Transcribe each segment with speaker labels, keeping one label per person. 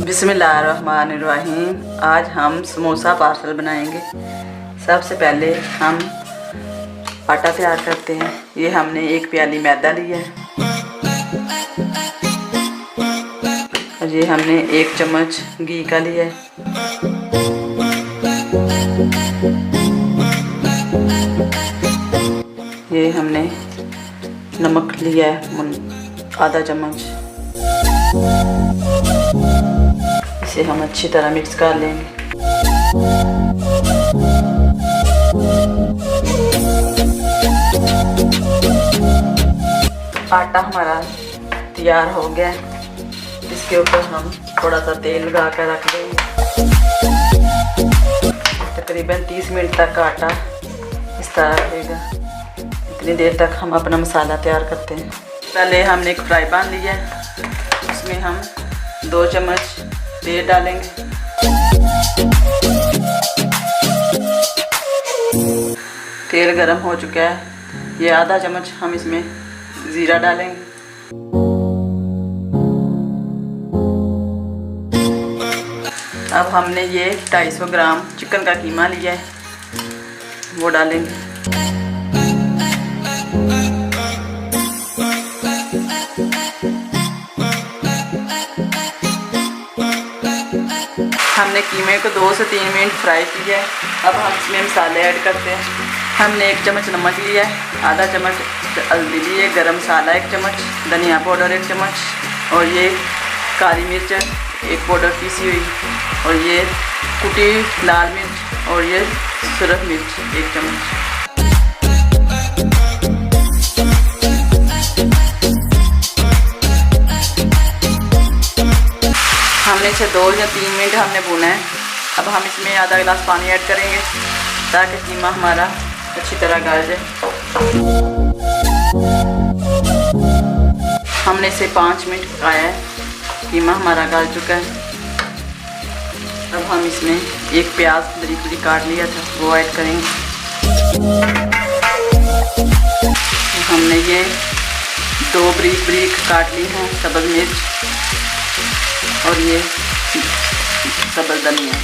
Speaker 1: बिस्मिल्लाहिर्रहमानिर्रहीम। आज हम समोसा पार्सल बनाएंगे। सबसे पहले हम आटा तैयार करते हैं। ये हमने 1 प्याली मैदा लिया है और ये हमने 1 चम्मच घी का लिया है। ये हमने नमक लिया है आधा चम्मच। इसे हम अच्छी तरह मिक्स कर लेंगे। आटा हमारा तैयार हो गया है। इसके ऊपर हम थोड़ा सा तेल लगा कर रख देंगे। तकरीबन 30 मिनट तक आटा इस तरह रहेगा। इतनी देर तक हम अपना मसाला तैयार करते हैं। पहले हमने एक फ्राई पैन लिया है, उसमें हम 2 चम्मच तेल डालेंगे। तेल गरम हो चुका है। ये आधा चम्मच हम इसमें ज़ीरा डालेंगे। अब हमने ये 250 ग्राम चिकन का कीमा लिया है, वो डालेंगे। हमने कीमे को 2 से 3 मिनट फ्राई किया है। अब हम इसमें मसाले ऐड करते हैं। हमने 1 चम्मच नमक लिया है, आधा चम्मच हल्दी ली है, गरम मसाला 1 चम्मच, धनिया पाउडर 1 चम्मच और ये काली मिर्च 1 पाउडर पीसी हुई और ये कुटी लाल मिर्च और ये सुरख मिर्च 1 चम्मच। हमने इसे 2 या 3 मिनट हमने भुना है। अब हम इसमें आधा गिलास पानी ऐड करेंगे ताकि कीमा हमारा अच्छी तरह गल जाए। हमने इसे 5 मिनट पकाया है। कीमा हमारा गल चुका है। अब हम इसमें 1 प्याज बरीक बरीक काट लिया था, वो ऐड करेंगे। हमने ये 2 बरीक बरीक काट ली हैं सब्ज़ मिर्च और ये सब्ज़ धनिया।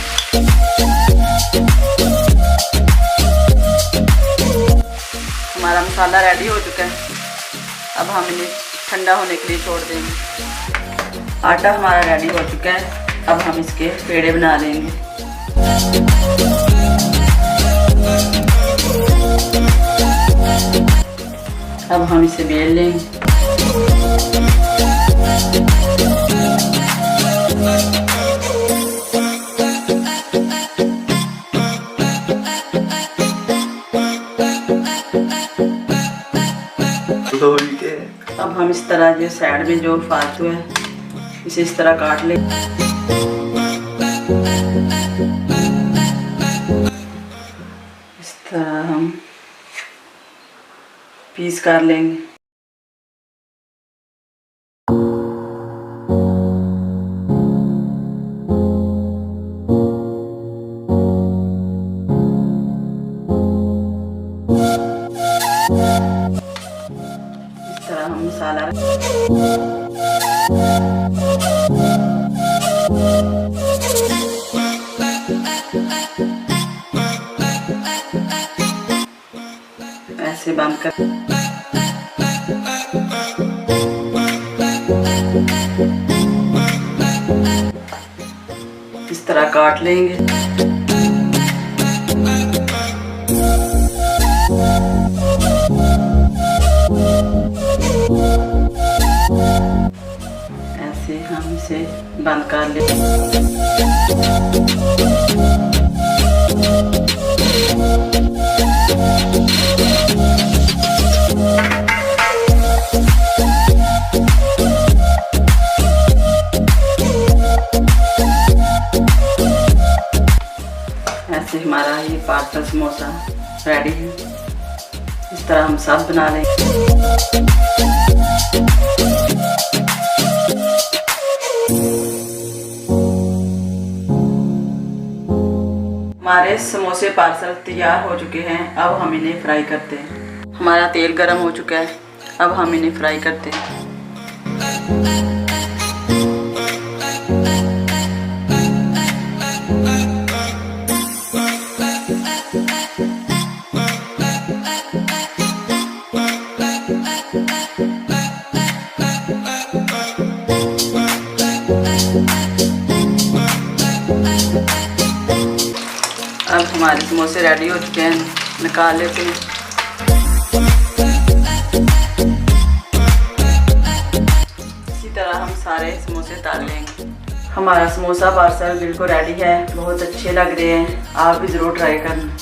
Speaker 1: हमारा मसाला रेडी हो चुका है। अब हम इन्हें ठंडा होने के लिए छोड़ देंगे। आटा हमारा रेडी हो चुका है। अब हम इसके पेड़े बना लेंगे। अब हम इसे बेल लेंगे। अब हम इस तरह जो साइड में जो फालतू है इसे इस तरह काट लें। इस तरह हम पीस कर लेंगे। हम मसाला ऐसे बंद कर इस तरह काट लेंगे। ऐसे हम इसे बंद कर लेते हैं। ऐसे हमारा ये पार्सल समोसा रेडी है। इस तरह हम सब बना लेंगे। हमारे समोसे पार्सल तैयार हो चुके हैं। अब हम इन्हें फ्राई करते हैं। हमारा तेल गरम हो चुका है। अब हम इन्हें फ्राई करते हैं। अब हमारे समोसे रेडी हो चुके हैं, निकाल लेते हैं। इसी तरह हम सारे समोसे तल लेंगे। हमारा समोसा पार्सल बिल्कुल रेडी है, बहुत अच्छे लग रहे हैं। आप भी ज़रूर ट्राई करना।